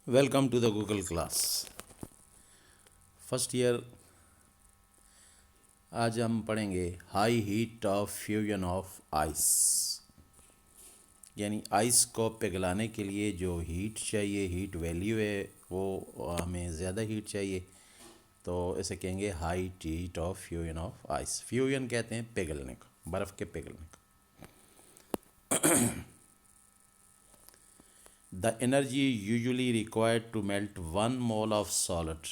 Welcome to the Google class first year. आज हम पढ़ेंगे high heat of fusion of ice, यानी ice को पिघलाने के लिए जो हीट चाहिए, हीट वैल्यू है वो हमें ज़्यादा हीट चाहिए, तो इसे कहेंगे high heat of fusion of ice. Fusion कहते हैं पिघलने को, बर्फ़ के पिघलने को। The energy usually required to melt 1 mole of solid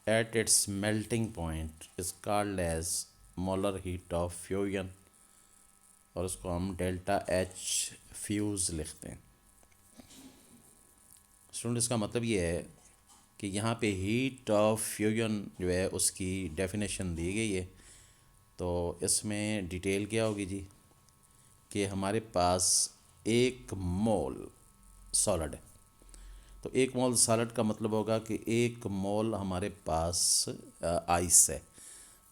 at its melting point is called as molar heat of fusion, और उसको हम डेल्टा एच फ्यूज़ लिखते हैं। स्टूडेंट, इसका मतलब ये है कि यहाँ पे हीट ऑफ फ्यूजन जो है उसकी डेफिनेशन दी गई है। तो इसमें डिटेल क्या होगी जी कि हमारे पास 1 मोल सॉलिड है। तो 1 मोल सॉलिड का मतलब होगा कि 1 मोल हमारे पास आइस है।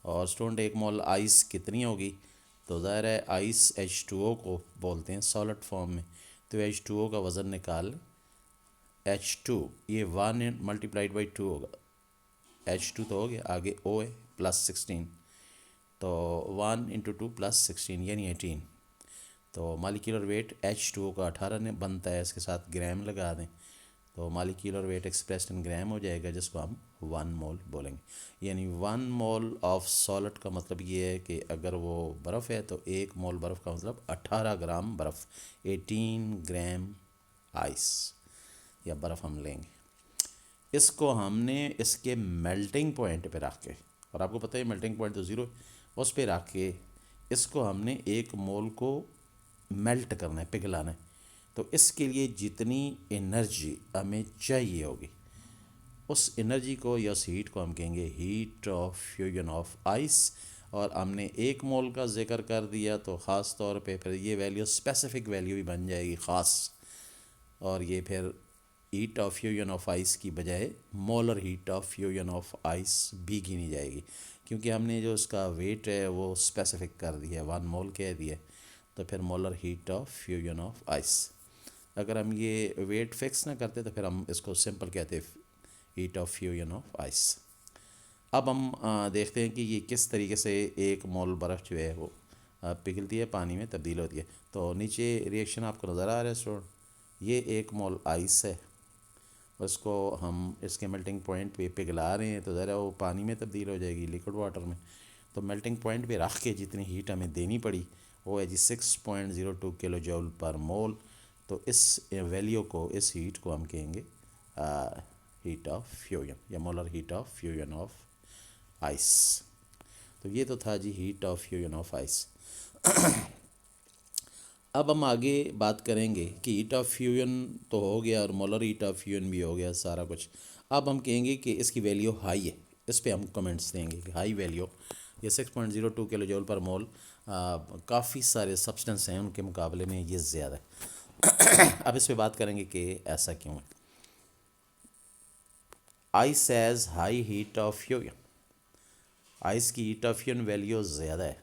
और स्टूडेंट 1 मोल आइस कितनी होगी? तो ज़ाहिर है आइस H2O को बोलते हैं सॉलिड फॉर्म में। तो H2O का वज़न निकाल, H2 ये 1 मल्टीप्लाइड बाई 2 होगा। H2 तो हो गया, आगे O है +16, तो 1 इंटू 2 +16 यानी 18। तो मालिक्यूलर वेट H2O का 18 ने बनता है, इसके साथ ग्राम लगा दें तो मालिक्यूलर वेट एक्सप्रेस्ड इन ग्राम हो जाएगा, जिसको हम 1 मोल बोलेंगे। यानी 1 मोल ऑफ सॉलिड का मतलब ये है कि अगर वो बर्फ़ है तो 1 मोल बर्फ़ का मतलब 18 ग्राम बर्फ़, 18 ग्राम आइस या बर्फ़ हम लेंगे। इसको हमने इसके मेल्टिंग पॉइंट पे रख के, और आपको पता है मेल्टिंग पॉइंट तो ज़ीरो है, उस पे रख के इसको हमने 1 मोल को मेल्ट करना है, पिघलाना है। तो इसके लिए जितनी एनर्जी हमें चाहिए होगी उस एनर्जी को या उस हीट को हम कहेंगे heat of fusion of ice. और हमने 1 मोल का जिक्र कर दिया तो ख़ास तौर पे फिर ये वैल्यू स्पेसिफ़िक वैल्यू भी बन जाएगी ख़ास, और ये फिर heat of fusion of ice की बजाय molar heat of fusion of ice भी गिनी जाएगी, क्योंकि हमने जो उसका वेट है वो स्पेसिफ़िक कर दिया, 1 मोल कह दिया। तो फिर molar heat of fusion of ice. अगर हम ये वेट फिक्स ना करते तो फिर हम इसको सिंपल कहते heat of fusion of ice. अब हम देखते हैं कि ये किस तरीके से 1 मोल बर्फ़ जो है वो पिघलती है, पानी में तब्दील होती है। तो नीचे रिएक्शन आपको नज़र आ रहा है स्टूडेंट, ये 1 मोल आइस है, उसको हम इसके मेल्टिंग पॉइंट पे पिघला रहे हैं तो ज़रा वो पानी में तब्दील हो जाएगी, लिक्विड वाटर में। तो मेल्टिंग पॉइंट पे रख के जितनी हीट हमें देनी पड़ी वो है जी 6.02 किलो जूल पर मोल। तो इस वैल्यू को, इस हीट को हम कहेंगे हीट ऑफ फ्यूजन या molar heat of fusion of ice. तो ये तो था जी heat of fusion of ice. अब हम आगे बात करेंगे कि हीट ऑफ फ्यूजन तो हो गया और मोलर हीट ऑफ फ्यूजन भी हो गया सारा कुछ। अब हम कहेंगे कि इसकी वैल्यू हाई है, इस पर हम कमेंट्स देंगे कि हाई वैल्यू, ये 6.02 किलो जूल पर मोल काफ़ी सारे सब्सटेंस हैं उनके मुकाबले में ये ज़्यादा है। अब इस पर बात करेंगे कि ऐसा क्यों है। Ice has high heat of fusion, ice की हीट ऑफ फ्यूजन वैल्यू ज़्यादा है,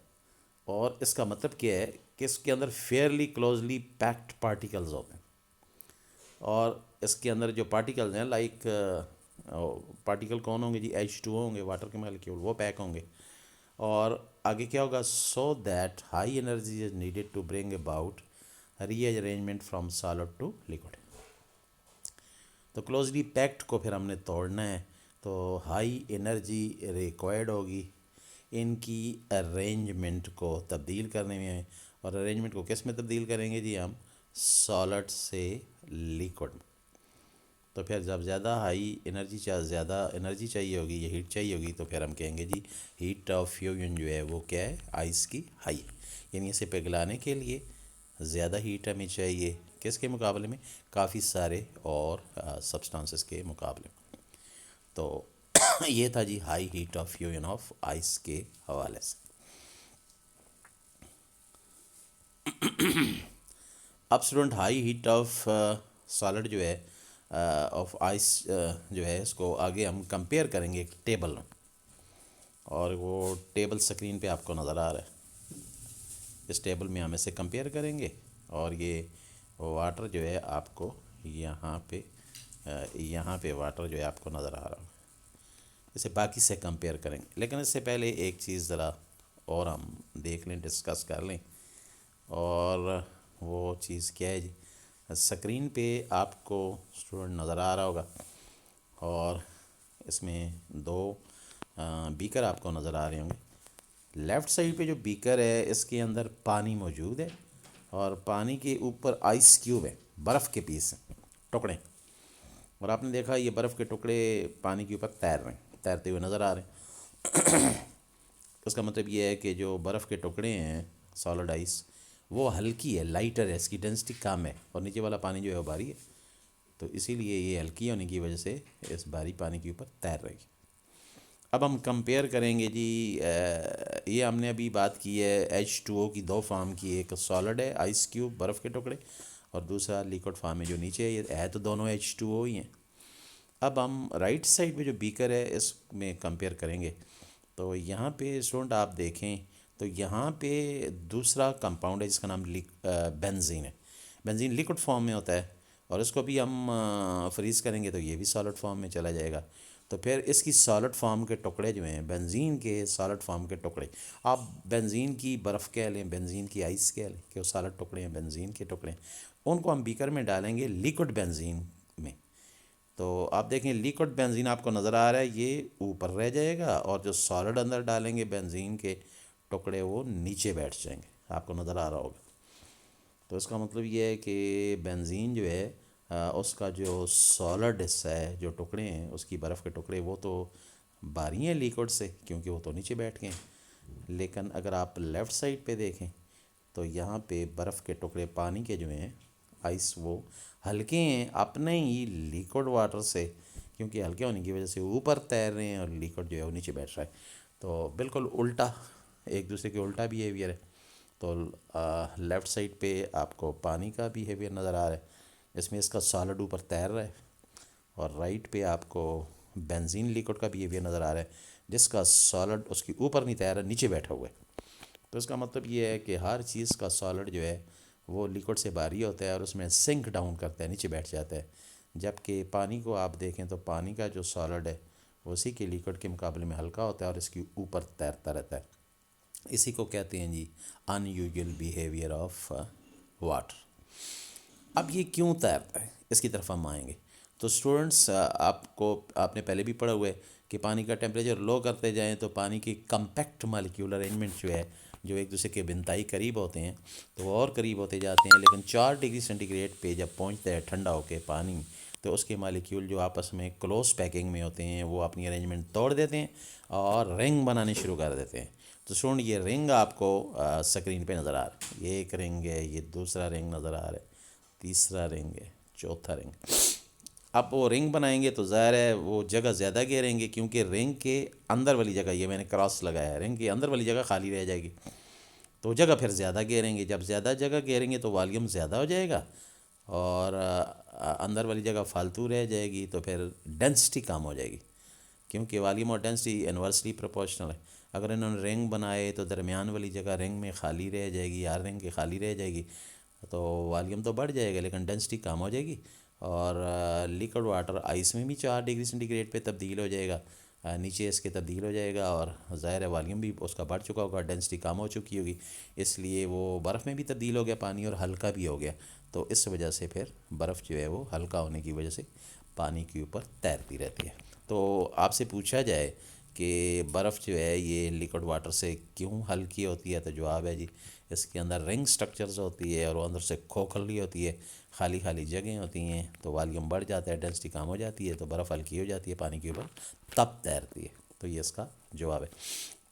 और इसका मतलब क्या है कि इसके अंदर फेयरली क्लोजली पैक्ड पार्टिकल्स होते हैं, और इसके अंदर जो पार्टिकल्स हैं लाइक पार्टिकल कौन होंगे जी, H2O होंगे, वाटर के मॉलिक्यूल, वो पैक होंगे। और आगे क्या होगा, so that high energy is needed to bring about rearrangement from solid to liquid. तो क्लोजली पैक्ड को फिर हमने तोड़ना है, तो हाई एनर्जी रिक्वायर्ड होगी इनकी अरेंजमेंट को तब्दील करने में। और अरेंजमेंट को किस में तब्दील करेंगे जी, हम सॉलिड से लिक्विड में। तो फिर जब ज़्यादा हाई एनर्जी ज़्यादा एनर्जी चाहिए होगी या हीट चाहिए होगी तो फिर हम कहेंगे जी हीट ऑफ फ्यूजन जो है वो क्या है, आइस की हाई है। यानी इसे पिघलाने के लिए ज़्यादा हीट हमें चाहिए, किसके मुकाबले में, काफ़ी सारे और सब्सटेंसेस के मुकाबले में। तो ये था जी high heat of fusion of ice के हवाले से। अब student high heat of solid जो है ऑफ आइस जो है इसको आगे हम कंपेयर करेंगे एक टेबल में, और वो टेबल स्क्रीन पे आपको नज़र आ रहा है। इस टेबल में हम इसे कंपेयर करेंगे और ये वाटर जो है आपको यहाँ पे वाटर जो है आपको नज़र आ रहा है। इसे बाकी से कंपेयर करेंगे, लेकिन इससे पहले एक चीज़ ज़रा और हम देख लें, डिस्कस कर लें। और वो चीज़ क्या है जी, स्क्रीन पे आपको स्टूडेंट नज़र आ रहा होगा और इसमें दो बीकर आपको नज़र आ रहे होंगे। लेफ़्ट साइड पे जो बीकर है इसके अंदर पानी मौजूद है और पानी के ऊपर आइस क्यूब है, बर्फ़ के पीस हैं, टुकड़े। और आपने देखा ये बर्फ़ के टुकड़े पानी के ऊपर तैर रहे हैं, तैरते हुए नज़र आ रहे हैं। उसका मतलब ये है कि जो बर्फ़ के टुकड़े हैं, सॉलिड आइस, वो हल्की है, लाइटर है, इसकी डेंसिटी कम है, और नीचे वाला पानी जो है वो भारी है। तो इसीलिए ये हल्की होने की वजह से इस भारी पानी के ऊपर तैर रही है। अब हम कंपेयर करेंगे जी, ये हमने अभी बात की है H2O की दो फार्म की, एक सॉलिड है आइस क्यूब बर्फ़ के टुकड़े, और दूसरा लिक्विड फार्म है जो नीचे है। ये है तो दोनों H2O ही हैं। अब हम राइट साइड में जो बीकर है इसमें कंपेयर करेंगे। तो यहाँ पे स्टूडेंट आप देखें तो यहाँ पे दूसरा कंपाउंड है जिसका नाम बेंजीन है। बेंजीन लिक्विड फॉर्म में होता है और इसको भी हम फ्रीज़ करेंगे तो ये भी सॉलिड फॉर्म में चला जाएगा। तो फिर इसकी सॉलिड फॉर्म के टुकड़े जो हैं, बेंजीन के सॉलिड फॉर्म के टुकड़े, आप बेंजीन की बर्फ़ कह लें, बेंजीन की आइस कह लें, कि वो सॉलिड टुकड़े हैं, बेंजीन के टुकड़े हैं, उनको हम बीकर में डालेंगे लिक्विड बेंजीन में। तो आप देखें लिक्विड बेंजीन आपको नज़र आ रहा है, ये ऊपर रह जाएगा और जो सॉलिड अंदर डालेंगे बेंजीन के टुकड़े वो नीचे बैठ जाएंगे, आपको नज़र आ रहा होगा। तो इसका मतलब ये है कि बेंजीन जो है उसका जो सॉलिड हिस्सा है, जो टुकड़े हैं उसकी बर्फ़ के टुकड़े, वो तो बारी हैं लिक्विड से क्योंकि वो तो नीचे बैठ गए हैं। लेकिन अगर आप लेफ़्ट साइड पे देखें तो यहाँ पे बर्फ़ के टुकड़े पानी के जो हैं आइस, वो हल्के हैं अपने ही लिक्विड वाटर से, क्योंकि हल्के होने की वजह से ऊपर तैर रहे हैं और लिक्विड जो है वो नीचे बैठ रहा है। तो बिल्कुल उल्टा, एक दूसरे के उल्टा बिहेवियर है। तो लेफ़्ट साइड पे आपको पानी का बिहेवियर नज़र आ रहा है, इसमें इसका सॉलिड ऊपर तैर रहा है, और राइट पे आपको बेंजीन लिक्विड का बिहेवियर नज़र आ रहा है जिसका सॉलिड उसके ऊपर नहीं तैर रहा, नीचे बैठा हुआ है। तो इसका मतलब ये है कि हर चीज़ का सॉलिड जो है वो लिक्विड से भारी होता है और उसमें सिंक डाउन करता है, नीचे बैठ जाता है। जबकि पानी को आप देखें तो पानी का जो सॉलिड है वो उसी के लिक्विड के मुकाबले में हल्का होता है और इसके ऊपर तैरता रहता है। इसी को कहते हैं जी अनयूजुअल बिहेवियर ऑफ वाटर। अब ये क्यों तैरता है, इसकी तरफ हम आएंगे। तो स्टूडेंट्स, आपने पहले भी पढ़ा हुआ है कि पानी का टेम्परेचर लो करते जाएं तो पानी की कम्पैक्ट मालिक्यूल अरेंजमेंट जो है, जो एक दूसरे के बिनताई करीब होते हैं, तो वो और करीब होते जाते हैं। लेकिन 4 डिग्री सेंटीग्रेड पे जब पहुंचता है ठंडा होकर पानी, तो उसके मालिक्यूल जो आपस में क्लोज पैकिंग में होते हैं वो अपनी अरेंजमेंट तोड़ देते हैं और रिंग बनाने शुरू कर देते हैं। तो स्टूडेंट, ये रिंग आपको स्क्रीन पे नज़र आ रहा है, ये एक रिंग है, ये दूसरा रिंग नज़र आ रहा है, तीसरा रिंग है, चौथा रिंग। अब वो रिंग बनाएंगे तो ज़ाहिर है वो जगह ज़्यादा घेरेंगे, क्योंकि रिंग के अंदर वाली जगह, ये मैंने क्रॉस लगाया है, रिंग के अंदर वाली जगह खाली रह जाएगी, तो जगह फिर ज़्यादा घेरेंगे। जब ज़्यादा जगह घेरेंगे तो वॉल्यूम ज़्यादा हो जाएगा और अंदर वाली जगह फालतू रह जाएगी, तो फिर डेंसिटी कम हो जाएगी, क्योंकि वॉल्यूम और डेंसिटी इन्वर्सली प्रोपोर्शनल है। अगर इन्होंने रिंग बनाए तो दरमियान वाली जगह रिंग में खाली रह जाएगी, यार रिंग की खाली रह जाएगी, तो वॉल्यूम तो बढ़ जाएगा लेकिन डेंसिटी कम हो जाएगी। और लिक्विड वाटर आइस में भी 4 डिग्री सेंटीग्रेड पे तब्दील हो जाएगा, नीचे इसके तब्दील हो जाएगा, और ज़ाहिर है वॉल्यूम भी उसका बढ़ चुका होगा, डेंसिटी कम हो चुकी होगी, इसलिए वो बर्फ़ में भी तब्दील हो गया पानी और हल्का भी हो गया। तो इस वजह से फिर बर्फ़ जो है वो हल्का होने की वजह से पानी के ऊपर तैरती रहती है। तो आपसे पूछा जाए कि बर्फ़ जो है ये लिक्विड वाटर से क्यों हल्की होती है, तो जवाब है जी, इसके अंदर रिंग स्ट्रक्चर्स होती है और वो अंदर से खोखली होती है, खाली खाली जगह होती हैं, तो वॉल्यूम बढ़ जाता है, डेंसिटी कम हो जाती है, तो बर्फ़ हल्की हो जाती है पानी के ऊपर, तब तैरती है। तो ये इसका जवाब है।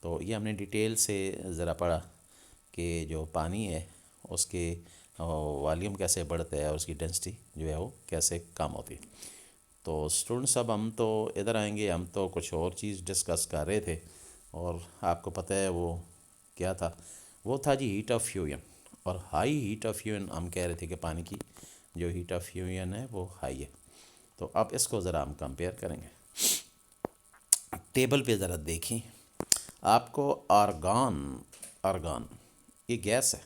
तो ये हमने डिटेल से ज़रा पढ़ा कि जो पानी है उसके वॉल्यूम कैसे बढ़ता है और उसकी डेंसिटी जो है वो कैसे कम होती है। तो स्टूडेंट्स, अब हम तो इधर आएंगे, हम तो कुछ और चीज़ डिस्कस कर रहे थे, और आपको पता है वो क्या था, वो था जी हीट ऑफ फ्यूजन। और हाई हीट ऑफ फ्यूजन हम कह रहे थे कि पानी की जो हीट ऑफ फ्यूजन है वो हाई है। तो अब इसको ज़रा हम कंपेयर करेंगे। टेबल पे ज़रा देखें, आपको आर्गन, आर्गन ये गैस है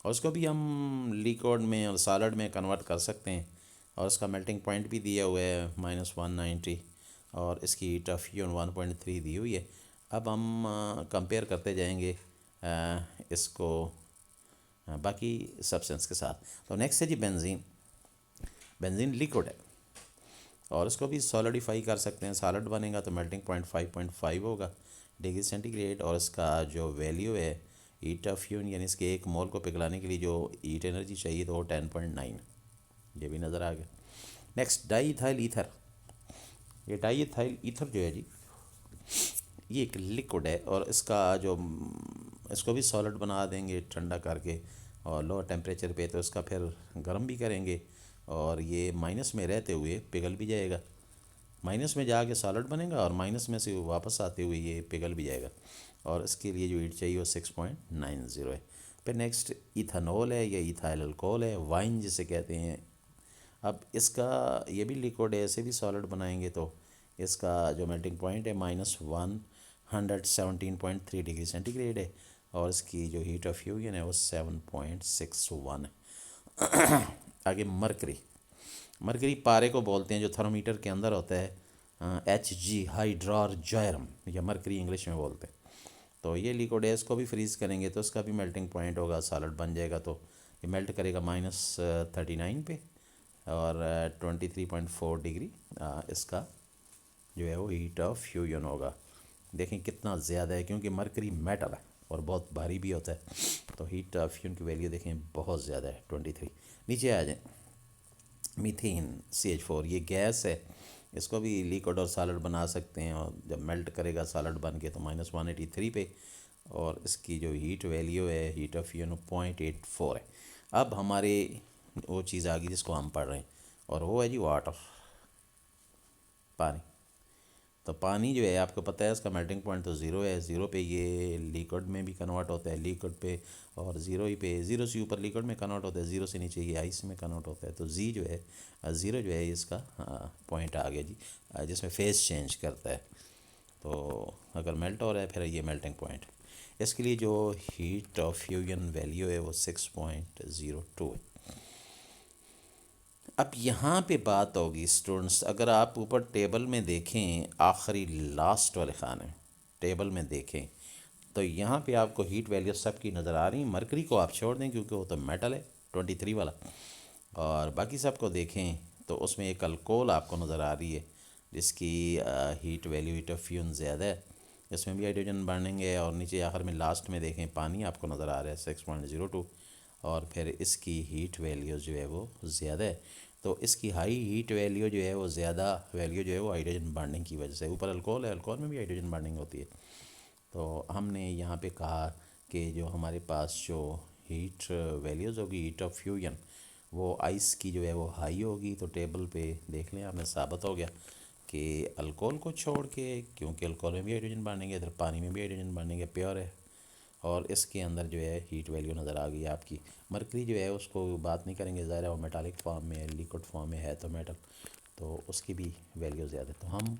और उसको भी हम लिक्विड में और सॉलिड में कन्वर्ट कर सकते हैं। और इसका मेल्टिंग पॉइंट भी दिया हुआ है -190 और इसकी हीट ऑफ फ्यूजन 1.3 दी हुई है। अब हम कंपेयर करते जाएंगे इसको बाकी सब्सटेंस के साथ। तो नेक्स्ट है जी बेंजीन। बेंजीन लिक्विड है और इसको भी सॉलिडिफाई कर सकते हैं। सॉलिड बनेगा तो मेल्टिंग पॉइंट 5.5 होगा डिग्री सेंटीग्रेड और इसका जो वैल्यू है हीट ऑफ फ्यूजन यानी इसके एक मोल को पिघलाने के लिए जो हीट एनर्जी चाहिए तो वो 10.9, ये भी नज़र आ गया। Next di ethyl ether. ये डाई इथाइल ईथर जो है जी ये एक लिक्विड है और इसका जो इसको भी सॉलिड बना देंगे ठंडा करके और लो टेम्परेचर पे, तो इसका फिर गर्म भी करेंगे और ये माइनस में रहते हुए पिघल भी जाएगा। माइनस में जाके सॉलिड बनेगा और माइनस में से वापस आते हुए ये पिघल भी जाएगा और इसके लिए जो हीट चाहिए वो 6.90 है। फिर नेक्स्ट इथानॉल है या इथाइल अल्कोहल है, वाइन जिसे कहते हैं। अब इसका ये भी लिक्विड है, इसे भी सॉलिड बनाएंगे तो इसका जो मेल्टिंग पॉइंट है -117.3 डिग्री सेंटीग्रेड है और इसकी जो हीट ऑफ फ्यूजन है वो 7.61 है। आगे मरकरी। मरकरी पारे को बोलते हैं जो थर्मोमीटर के अंदर होता है, HG हाइड्रोजर्म या मरकरी इंग्लिश में बोलते हैं। तो ये लिक्विड है, इसको भी फ्रीज़ करेंगे तो इसका भी मेल्टिंग पॉइंट होगा, सॉलिड बन जाएगा तो ये मेल्ट करेगा -39 पे और 23.4 डिग्री इसका जो है वो हीट ऑफ फ्यूजन होगा। देखें कितना ज़्यादा है क्योंकि मरकरी मेटल है और बहुत भारी भी होता है, तो हीट ऑफ फ्यूजन की वैल्यू देखें बहुत ज़्यादा है 23। नीचे आ जाए मीथेन CH4, ये गैस है, इसको भी लिक्विड और सॉलिड बना सकते हैं और जब मेल्ट करेगा सॉलिड बन के तो -183 पे और इसकी जो हीट वैल्यू है हीट ऑफ फ्यूजन 0.84 है। अब हमारे वो चीज़ आ गई जिसको हम पढ़ रहे हैं और वो है जी वाटर, पानी। तो पानी जो है आपको पता है इसका मेल्टिंग पॉइंट तो ज़ीरो है, ज़ीरो पे ये लिक्विड में भी कन्वर्ट होता है, लिक्विड पे और ज़ीरो ही पे, ज़ीरो से ऊपर लिक्विड में कन्वर्ट होता है, ज़ीरो से नीचे ये आइस में कन्वर्ट होता है। तो जी जो है ज़ीरो जो है इसका पॉइंट आ गया जी, जिसमें फेस चेंज करता है। तो अगर मेल्ट हो रहा है फिर ये मेल्टिंग पॉइंट। इसके लिए जो हीट ऑफ फ्यूजन वैल्यू है वो 6.02 है। अब यहाँ पे बात होगी स्टूडेंट्स, अगर आप ऊपर टेबल में देखें आखिरी लास्ट वाले खाने टेबल में देखें तो यहाँ पे आपको हीट वैल्यू सब की नज़र आ रही है। मरकरी को आप छोड़ दें क्योंकि वो तो मेटल है 23 वाला, और बाकी सब को देखें तो उसमें एक अल्कोहल आपको नज़र आ रही है जिसकी heat value heat of fusion ज़्यादा है, इसमें भी हाइड्रोजन बनेंगे। और नीचे आखिर में लास्ट में देखें पानी आपको नज़र आ रहा है 6.02 और फिर इसकी हीट वैल्यू जो है वो ज़्यादा है। तो इसकी हाई हीट वैल्यू जो है वो ज़्यादा वैल्यू जो है वो हाइड्रोजन बॉन्डिंग की वजह से, ऊपर अल्कोहल है, अल्कोहल में भी हाइड्रोजन बॉन्डिंग होती है। तो हमने यहाँ पे कहा कि जो हमारे पास जो हीट वैल्यूज़ होगी हीट ऑफ फ्यूजन वो आइस की जो है वो हाई होगी। तो टेबल पे देख लें आपने साबित हो गया कि अल्कोहल को छोड़ के, क्योंकि अल्कोहल में भी हाइड्रोजन बनेंगे, इधर पानी में भी हाइड्रोजन बनेंगे, प्योर है, और इसके अंदर जो है हीट वैल्यू नज़र आ गई आपकी। मरकरी जो है उसको बात नहीं करेंगे, ज़ाहिर है वो मेटालिक फॉर्म में लिक्विड फॉर्म में है तो मेटल, तो उसकी भी वैल्यू ज़्यादा है। तो हम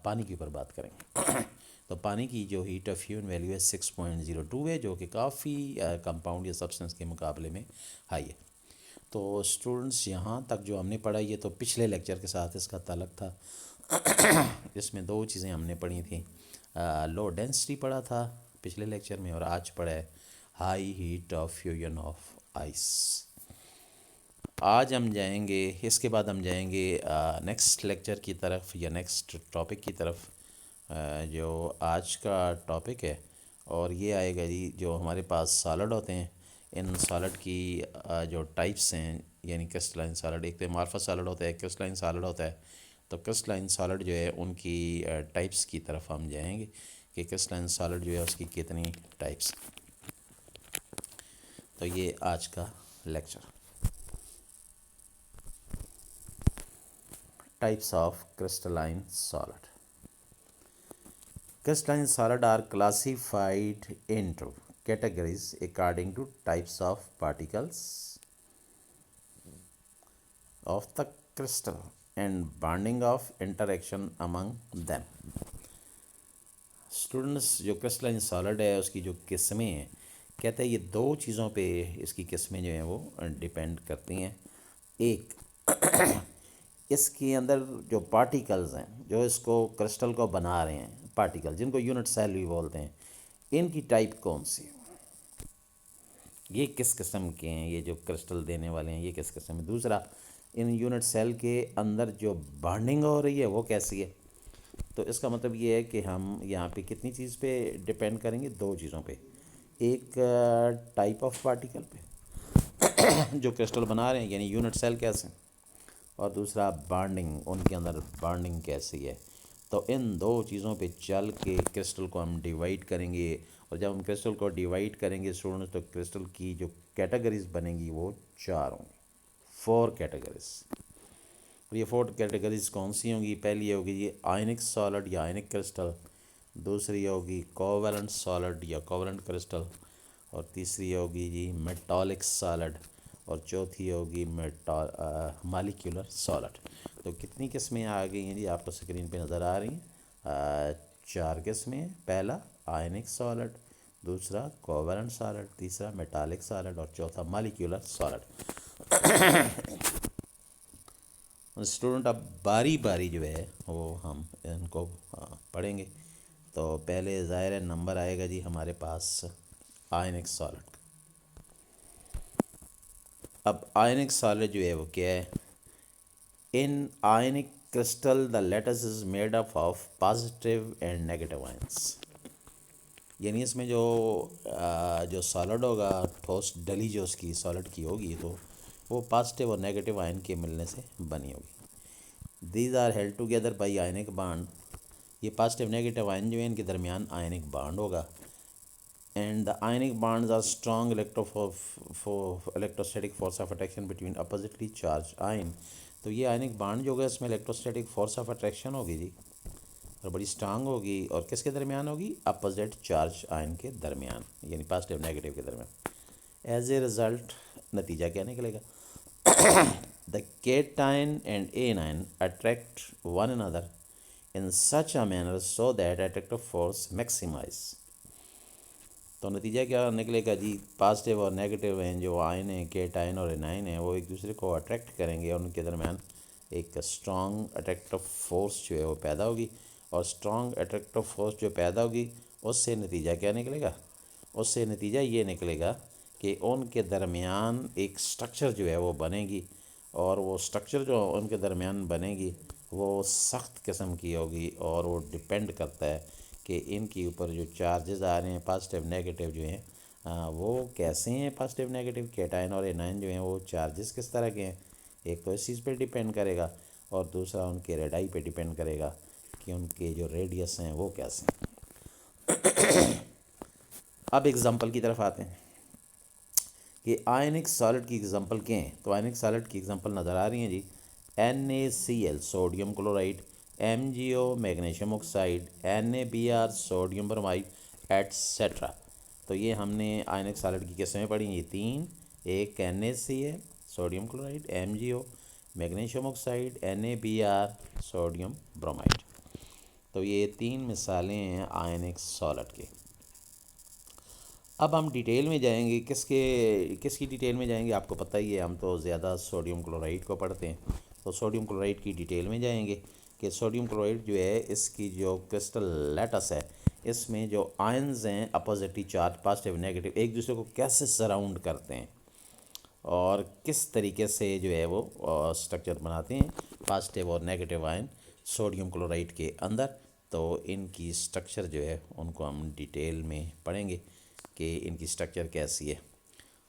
पानी के ऊपर बात करेंगे। तो पानी की जो हीट ऑफ फ्यूजन वैल्यू है 6.02 है जो कि काफ़ी कंपाउंड या सब्सटेंस के मुकाबले में हाई है। तो स्टूडेंट्स यहाँ तक जो हमने पढ़ा ये तो पिछले लेक्चर के साथ इसका ताल्लुक था। इसमें दो चीज़ें हमने पढ़ी थी, लो डेंसिटी पढ़ा था पिछले लेक्चर में और आज पढ़ा है high heat of fusion of ice. आज हम जाएंगे, इसके बाद हम जाएंगे नेक्स्ट लेक्चर की तरफ या नेक्स्ट टॉपिक की तरफ, जो आज का टॉपिक है और ये आएगा जी जो हमारे पास सॉलिड होते हैं, इन सॉलिड की जो टाइप्स हैं यानी क्रिस्टलाइन सॉलिड, एक तो अमॉर्फस सॉलिड होता है, क्रिस्टलाइन सॉलिड होता है। तो क्रिस्टलाइन सॉलिड जो है उनकी टाइप्स की तरफ हम जाएंगे कि क्रिस्टलाइन सॉलिड जो है उसकी कितनी टाइप्स। तो ये आज का lecture. Types of crystalline solid. Crystalline solids are classified into categories according to types of particles of the crystal and bonding of interaction among them. Students जो क्रिस्टलाइन सॉलिड है उसकी जो किस्में हैं, कहते हैं ये दो चीज़ों पे इसकी किस्में जो हैं वो डिपेंड करती हैं। एक इसके अंदर जो पार्टिकल्स हैं जो इसको क्रिस्टल को बना रहे हैं, पार्टिकल जिनको यूनिट सेल भी बोलते हैं, इनकी टाइप कौन सी है, ये किस किस्म के हैं, ये जो क्रिस्टल देने वाले हैं ये किस किस्म है। दूसरा, इन यूनिट सेल के अंदर जो बॉन्डिंग हो रही है वो कैसी है। तो इसका मतलब ये है कि हम यहाँ पे कितनी चीज़ पे डिपेंड करेंगे, दो चीज़ों पे, एक टाइप ऑफ पार्टिकल पे जो क्रिस्टल बना रहे हैं यानी यूनिट सेल कैसे, और दूसरा बॉन्डिंग, उनके अंदर बॉन्डिंग कैसी है। तो इन दो चीज़ों पे चल के क्रिस्टल को हम डिवाइड करेंगे, और जब हम क्रिस्टल को डिवाइड करेंगे स्टूडेंट्स तो क्रिस्टल की जो कैटेगरीज बनेंगी वो चार होंगी, फोर कैटेगरीज। और ये फोर कैटेगरीज कौन सी होंगी, पहली होगी ये आयनिक सॉलिड या आयनिक क्रिस्टल, दूसरी होगी कोवैलेंट सॉलिड या कोवैलेंट क्रिस्टल, और तीसरी होगी जी मेटालिक सॉलिड, और चौथी होगी मॉलिक्यूलर सॉलिड। तो कितनी किस्में आ गई हैं जी, आपको स्क्रीन पे नज़र आ रही हैं। चार किस्में, पहला आयनिक सॉलिड, दूसरा कोवैलेंट सॉलिड, तीसरा मेटालिक सॉलिड और चौथा मॉलिक्यूलर सॉलिड। स्टूडेंट अब बारी बारी जो है वो हम इनको पढ़ेंगे। तो पहले ज़ाहिर है नंबर आएगा जी हमारे पास आयनिक सॉलिड। अब आयनिक सॉलिड जो है वो क्या है, in ionic crystal the lattice is made up of positive and negative ions. यानी इसमें जो सॉलिड होगा, ठोस डली जो उसकी सॉलिड की होगी तो वो पॉजिटिव और नेगेटिव आयन के मिलने से बनी होगी। These are held together by ionic bond. ये पॉजिटिव नेगेटिव आयन जो है इनके दरमियान आयनिक बॉन्ड होगा। And the ionic bonds are strong electrostatic force of attraction between oppositely charge ion. तो ये आयनिक बॉन्ड जो होगा इसमें इलेक्ट्रोस्टैटिक फोर्स ऑफ अट्रैक्शन होगी जी, और बड़ी स्ट्रांग होगी, और किसके दरमियान होगी, अपोजिट चार्ज आयन के दरमियान, यानी पॉजिटिव नेगेटिव के दरमियान। एज ए रिज़ल्ट नतीजा क्या निकलेगा, the cation and anion attract one another in such a manner so that attractive force maximize. तो नतीजा क्या निकलेगा जी, पॉजिटिव और नेगेटिव हैं जो आयन है, केटायन और एनायन है, वो एक दूसरे को अट्रैक्ट करेंगे और उनके दरमियान एक स्ट्रॉन्ग अट्रैक्टिव फोर्स जो है वो पैदा होगी। और स्ट्रॉन्ग अट्रैक्टिव फोर्स जो पैदा होगी उससे नतीजा क्या निकलेगा, उससे नतीजा ये निकलेगा कि उनके दरमियान एक स्ट्रक्चर जो है वो बनेगी, और वो स्ट्रक्चर जो उनके दरमियान बनेगी वो सख्त किस्म की होगी, और वो डिपेंड करता है कि इनके ऊपर जो चार्जेस आ रहे हैं पॉजिटिव नेगेटिव जो हैं वो कैसे हैं। पॉजिटिव नेगेटिव केटायन और एनायन जो हैं वो चार्जेस किस तरह के हैं, एक तो इस चीज़ पे डिपेंड करेगा, और दूसरा उनके रेडाई पे डिपेंड करेगा कि उनके जो रेडियस हैं वो कैसे हैं। अब एग्ज़ाम्पल की तरफ आते हैं कि आयनिक सॉलिड की एग्ज़ाम्पल क्या हैं। तो आयनिक सॉलिड की एग्ज़ाम्पल नज़र आ रही हैं जी, NaCl sodium chloride, MgO magnesium oxide, NaBr sodium bromide etcetera. तो ये हमने आयनिक सॉलिड की किस्में पढ़ी, ये तीन, एक NaCl sodium chloride, MgO magnesium oxide, NaBr sodium bromide. तो ये तीन मिसालें हैं आयनिक सॉलिड की। अब हम डिटेल में जाएंगे, किसकी डिटेल में जाएंगे, आपको पता ही है हम तो ज़्यादा सोडियम क्लोराइड को पढ़ते हैं। तो सोडियम क्लोराइड की डिटेल में जाएंगे कि सोडियम क्लोराइड जो है इसकी जो क्रिस्टल लैटस है, इसमें जो आयंस हैं अपोजिटली चार्ज पॉजिटिव नेगेटिव एक दूसरे को कैसे सराउंड करते हैं और किस तरीके से जो है वो स्ट्रक्चर बनाते हैं पॉजिटिव और नेगेटिव आयन सोडियम क्लोराइड के अंदर। तो इनकी स्ट्रक्चर जो है उनको हम डिटेल में पढ़ेंगे कि इनकी स्ट्रक्चर कैसी है।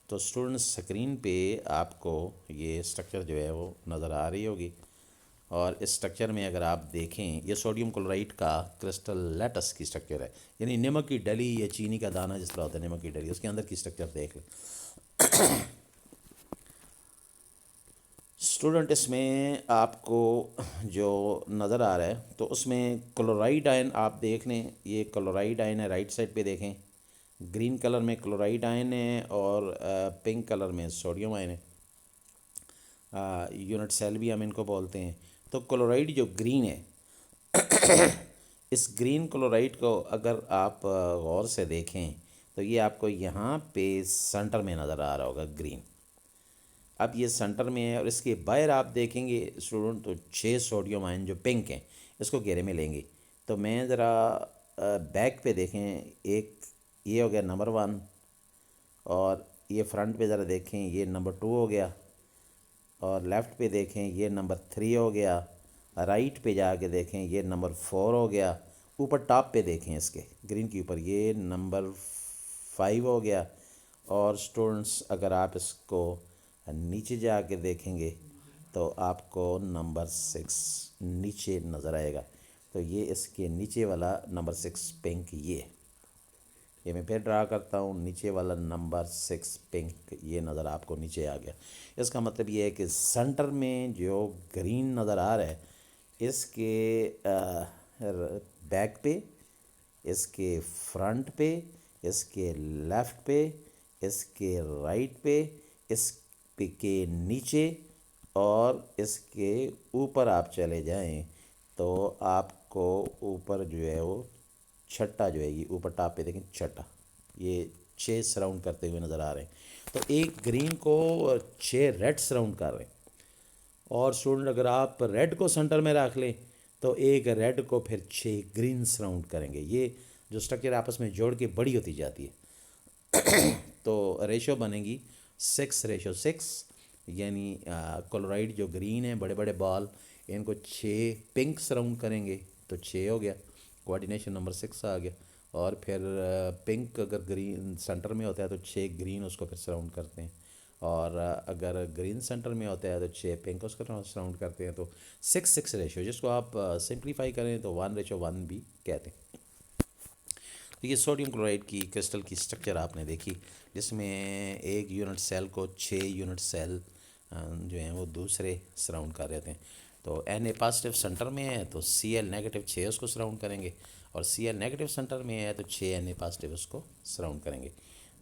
तो स्टूडेंट्स स्क्रीन पे आपको ये स्ट्रक्चर जो है वो नज़र आ रही होगी, और इस स्ट्रक्चर में अगर आप देखें ये सोडियम क्लोराइड का क्रिस्टल लैटस की स्ट्रक्चर है, यानी नमक की डली या चीनी का दाना जिस तरह होता है नमक की डली, उसके अंदर की स्ट्रक्चर देख लें। स्टूडेंट इसमें आपको जो नज़र आ रहा है तो उसमें क्लोराइड आयन आप देख लें, ये क्लोराइड आयन है, राइट साइड पे देखें, ग्रीन कलर में क्लोराइड आयन है और पिंक कलर में सोडियम आयन है, यूनिट सेल भी हम इनको बोलते हैं। तो क्लोराइड जो ग्रीन है इस ग्रीन क्लोराइड को अगर आप गौर से देखें तो ये आपको यहाँ पे सेंटर में नज़र आ रहा होगा ग्रीन, अब ये सेंटर में है और इसके बाहर आप देखेंगे स्टूडेंट तो 6 सोडियम आयन जो पिंक हैं इसको घेरे में लेंगे। तो मैं ज़रा बैक पे देखें, एक ये हो गया नंबर 1, और ये फ्रंट पे ज़रा देखें ये नंबर 2 हो गया, और लेफ़्ट पे देखें ये नंबर 3 हो गया, राइट पे जाके देखें ये नंबर 4 हो गया, ऊपर टॉप पे देखें इसके ग्रीन के ऊपर ये नंबर 5 हो गया। और स्टूडेंट्स अगर आप इसको नीचे जाके देखेंगे तो आपको नंबर 6 नीचे नज़र आएगा। तो ये इसके नीचे वाला नंबर 6 पिंक ये मैं फिर ड्रा करता हूँ, नीचे वाला नंबर 6 पिंक ये नज़र आपको नीचे आ गया। इसका मतलब ये है कि सेंटर में जो ग्रीन नज़र आ रहा है इसके बैक पे, इसके फ्रंट पे, इसके लेफ़्ट पे, इसके राइट पे, इस पे के नीचे और इसके ऊपर आप चले जाएं तो आपको ऊपर जो है वो छठा जो है ये ऊपर टॉप पे देखें छठा, ये 6 सराउंड करते हुए नज़र आ रहे हैं। तो एक ग्रीन को 6 रेड सराउंड कर रहे हैं। और स्टूडेंट अगर आप रेड को सेंटर में रख लें तो एक रेड को फिर 6 ग्रीन सराउंड करेंगे। ये जो स्ट्रक्चर आपस में जोड़ के बड़ी होती जाती है। तो रेशो बनेगी 6:6, यानी क्लोराइड जो ग्रीन है बड़े बड़े बॉल इनको 6 पिंक सराउंड करेंगे तो 6 हो गया, कोऑर्डिनेशन नंबर 6 आ गया। और फिर पिंक अगर ग्रीन सेंटर में होता है तो 6 ग्रीन उसको फिर सराउंड करते हैं, और अगर ग्रीन सेंटर में होता है तो 6 पिंक उसको सराउंड करते हैं। तो 6:6 रेशो, जिसको आप सिंप्लीफाई करें तो 1:1 भी कहते हैं। तो ये सोडियम क्लोराइड की क्रिस्टल की स्ट्रक्चर आपने देखी, जिसमें एक यूनिट सेल को 6 यूनिट सेल जो हैं वो दूसरे सराउंड कर रहे थे। तो Na पॉजिटिव सेंटर में है तो Cl नेगेटिव 6 उसको सराउंड करेंगे, और Cl नेगेटिव सेंटर में है तो 6 Na पॉजिटिव उसको सराउंड करेंगे।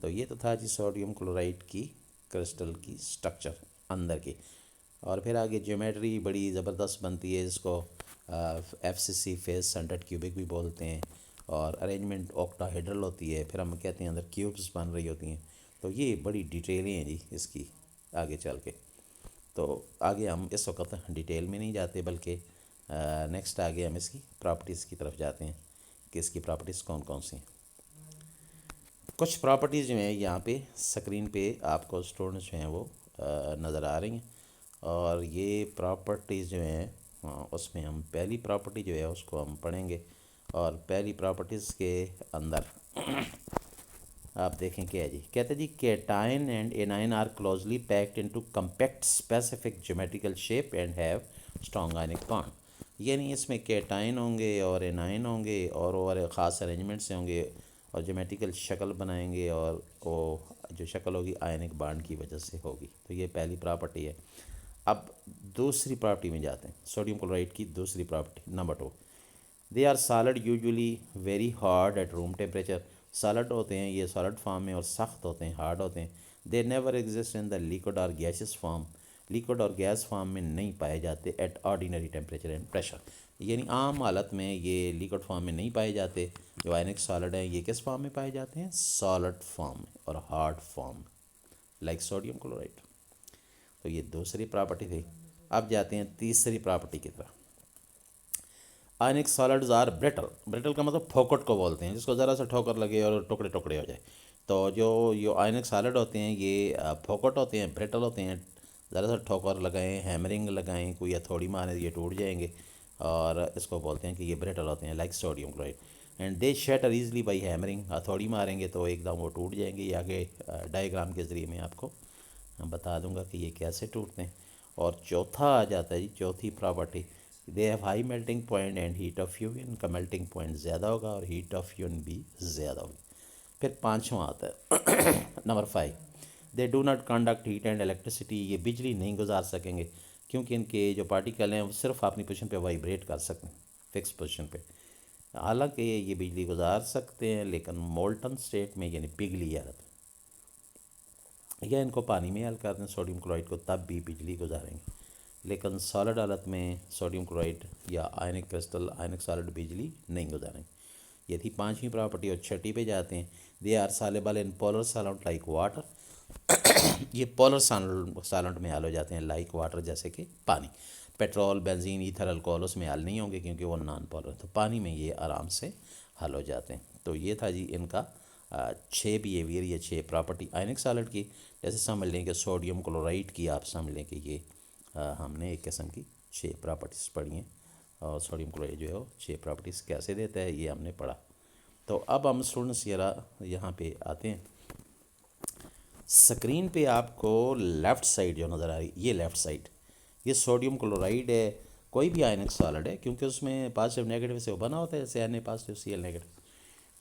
तो ये तो था जी सोडियम क्लोराइड की क्रिस्टल की स्ट्रक्चर अंदर की। और फिर आगे ज्योमेट्री बड़ी ज़बरदस्त बनती है, इसको FCC फेस सेंटर्ड क्यूबिक भी बोलते हैं, और अरेंजमेंट ऑक्टाहेड्रल होती है, फिर हम कहते हैं अंदर क्यूब्स बन रही होती हैं। तो ये बड़ी डिटेलें हैं जी इसकी आगे चल के। तो आगे हम इस वक्त डिटेल में नहीं जाते, बल्कि नेक्स्ट आगे हम इसकी प्रॉपर्टीज़ की तरफ जाते हैं कि इसकी प्रॉपर्टीज़ कौन कौन सी हैं। कुछ प्रॉपर्टीज़ जो हैं यहाँ पे स्क्रीन पे आपको स्टूडेंट्स जो हैं वो नज़र आ रही हैं, और ये प्रॉपर्टीज़ जो हैं उसमें हम पहली प्रॉपर्टी जो है उसको हम पढ़ेंगे। और पहली प्रॉपर्टीज़ के अंदर आप देखें क्या है जी, कहते हैं जी cation and anion are closely packed into compact specific geometrical shape and have strong ionic bond. यानी इसमें केटाइन होंगे और एनाइन होंगे और ख़ास अरेंजमेंट से होंगे और ज्योमेट्रिकल शक्ल बनाएंगे, और वो जो शक्ल होगी आयनिक बॉन्ड की वजह से होगी। तो ये पहली प्रॉपर्टी है। अब दूसरी प्रॉपर्टी में जाते हैं, सोडियम क्लोराइड की दूसरी property number 2। They are solid usually very hard at room temperature. Solid होते हैं ये सॉलिड फॉर्म में और सख्त होते हैं, हार्ड होते हैं। They never exist in the liquid और गैसेस फॉर्म। लिक्विड और गैस फॉर्म में नहीं पाए जाते at ordinary temperature and pressure. यानी आम हालत में ये लिक्विड फॉर्म में नहीं पाए जाते। जो आयनिक सॉलिड हैं ये किस फॉर्म में पाए जाते हैं? सॉलिड फॉर्म में और हार्ड फॉर्म में, लाइक सोडियम क्लोराइड। तो ये दूसरी प्रॉपर्टी थी। अब जाते हैं तीसरी प्रॉपर्टी की तरफ। Ionic solids are brittle. Brittle का मतलब फोकट को बोलते हैं, जिसको ज़रा सा ठोकर लगे और टुकड़े टुकड़े हो जाए। तो जो आयनिक सॉलिड होते हैं ये फोकट होते हैं, ब्रिटल होते हैं। ज़रा सा ठोकर लगाएं, हैमरिंग लगाएं, कोई हथौड़ी मारें ये टूट जाएंगे, और इसको बोलते हैं कि ये ब्रिटल होते हैं, like sodium chloride. And they shatter easily by hammering. हथौड़ी मारेंगे तो एकदम वो टूट जाएंगे। ये आगे डायग्राम के ज़रिए मैं आपको बता दूंगा कि ये कैसे टूटते हैं। और चौथा आ जाता है जी, चौथी property, they have high melting point and heat of fusion. इनका मेल्टिंग पॉइंट ज़्यादा होगा और हीट ऑफ फ्यूजन भी ज़्यादा होगी। फिर पाँचवा आता है number 5, they do not conduct heat and electricity. ये बिजली नहीं गुजार सकेंगे क्योंकि इनके जो पार्टिकल हैं वो सिर्फ अपनी पोजीशन पे वाइब्रेट कर सकते हैं, फिक्स पोजीशन पे। हालांकि ये बिजली गुजार सकते हैं लेकिन मोल्टन स्टेट में, यानी पिघली हालत में, या इनको पानी में हल कर दें सोडियम क्लोराइड को तब भी बिजली गुजारेंगे। लेकिन सॉलिड हालत में सोडियम क्लोराइड या आयनिक क्रिस्टल आयनिक सॉलिड बिजली नहीं गुजारेंगे। ये थी पाँचवीं प्रॉपर्टी। और छठी पे जाते हैं, they are soluble in polar solvent like water. ये पोलर सॉल्वेंट में हल हो जाते हैं, लाइक वाटर, जैसे कि पानी। पेट्रोल, बेंजीन, ईथर, अल्कोहल उसमें हल नहीं होंगे क्योंकि वो नॉन पोलर, तो पानी में ये आराम से हल हो जाते हैं। तो ये था जी इनका 6 बिहेवियर या 6 प्रॉपर्टी आयनिक सॉलिड की। जैसे समझ लें कि सोडियम क्लोराइड की आप समझ लें कि ये हमने एक किस्म की 6 प्रॉपर्टीज़ पढ़ी हैं, और सोडियम क्लोराइड जो है वो 6 प्रॉपर्टीज़ कैसे देता है ये हमने पढ़ा। तो अब हम स्टूडेंट्स यहाँ पे आते हैं। स्क्रीन पे आपको लेफ़्ट साइड जो नज़र आ रही है, ये लेफ़्ट साइड, ये सोडियम क्लोराइड है। कोई भी आयनिक सॉलिड है क्योंकि उसमें पॉजिटिव नेगेटिव से वो बना होता है, जैसे Na पॉजिटिव Cl नेगेटिव।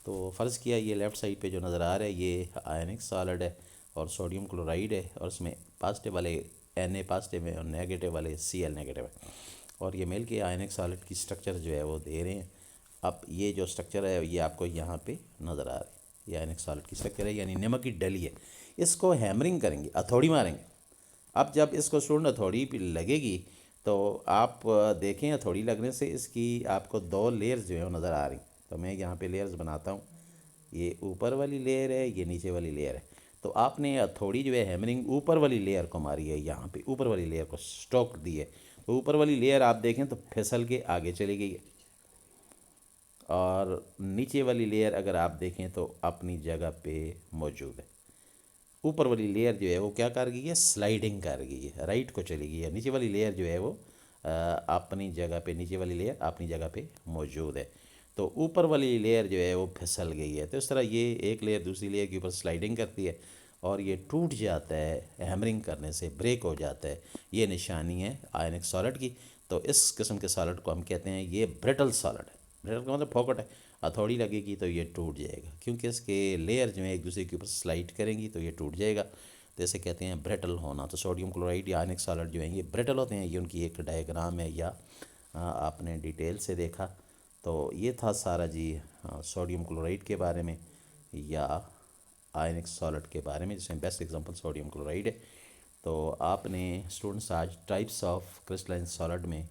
तो फ़र्ज़ किया ये लेफ़्ट साइड पे जो नज़र आ रहा है ये आयनिक सॉलिड है और सोडियम क्लोराइड है, और उसमें पॉजिटिव वाले Na पॉजिटिव है और नेगेटिव वाले Cl नेगेटिव है, और ये मिल के आयनिक सॉलिड की स्ट्रक्चर जो है वो दे रहे हैं। अब ये जो स्ट्रक्चर है ये आपको यहाँ पे नज़र आ रहा है, ये आयनिक सॉलिड की स्ट्रक्चर है, यानी नमक की डली है। इसको हैमरिंग करेंगे, हथौड़ी मारेंगे। अब जब इसको स्टूडेंट हथौड़ी पे लगेगी तो आप देखें हथौड़ी लगने से इसकी आपको 2 लेयर्स जो है वो नज़र आ रही। तो मैं यहाँ पे लेयर्स बनाता हूँ, ये ऊपर वाली लेयर है, ये नीचे वाली लेयर है। तो आपने हथौड़ी जो है हैमरिंग ऊपर वाली लेयर को मारी है, यहाँ पे ऊपर वाली लेयर को स्ट्रोक दी है। तो ऊपर वाली लेयर आप देखें तो फिसल के आगे चली गई है, और नीचे वाली लेयर अगर आप देखें तो अपनी जगह पे मौजूद है। ऊपर वाली लेयर जो है वो क्या कर गई है, स्लाइडिंग कर गई है, राइट को चली गई है। नीचे वाली लेयर जो है वो अपनी जगह पे, नीचे वाली लेयर अपनी जगह पे मौजूद है। तो ऊपर वाली लेयर जो है वो फिसल गई है। तो इस तरह ये एक लेयर दूसरी लेयर के ऊपर स्लाइडिंग करती है और ये टूट जाता है, हैमरिंग करने से ब्रेक हो जाता है। ये निशानी है आयनिक सॉलिड की। तो इस किस्म के सॉलिड को हम कहते हैं ये ब्रिटल सॉलिड है। ब्रिटल का मतलब फोकट है। हथौड़ी लगेगी तो ये टूट जाएगा क्योंकि इसके लेयर जो है एक दूसरे के ऊपर स्लाइड करेंगी तो ये टूट जाएगा। तो इसे कहते हैं ब्रिटल होना। तो सोडियम क्लोराइड या आयनिक सॉलिड जो है ये ब्रिटल होते हैं। ये उनकी एक डायग्राम है, या आपने डिटेल से देखा। तो ये था सारा जी सोडियम क्लोराइड के बारे में या आयनिक सॉलिड के बारे में, जिसमें बेस्ट एग्जांपल सोडियम क्लोराइड है। तो आपने स्टूडेंट्स आज टाइप्स ऑफ क्रिस्टलाइन सॉलिड में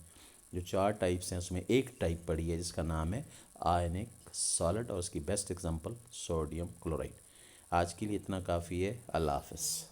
जो 4 टाइप्स हैं उसमें एक टाइप पढ़ी है जिसका नाम है आयनिक सॉलिड, और उसकी बेस्ट एग्जांपल सोडियम क्लोराइड। आज के लिए इतना काफ़ी है। अल्लाह हाफ़िज़।